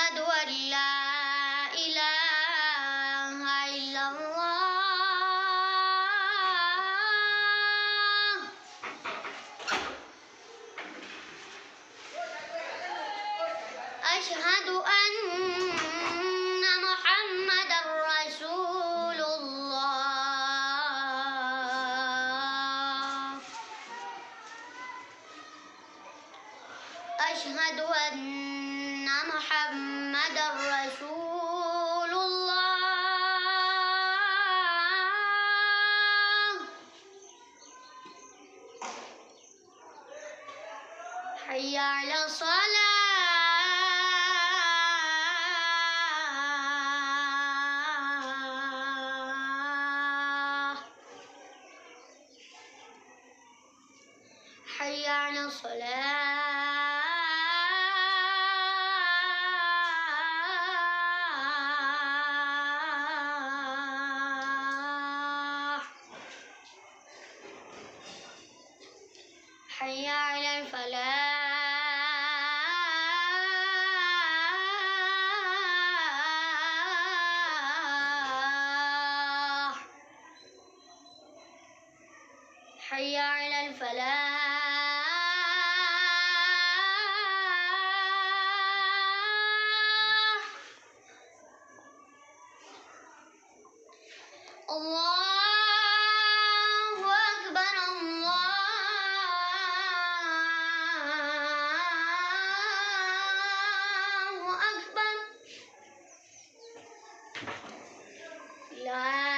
أشهد أن لا إله إلا الله. أشهد أن محمدا رسول الله. أشهد أن محمدا رسول الله. حي على الصلاة. حي على الصلاة. حي على الفلاح. حي على الفلاح. الله أكبر الله أكبر. لا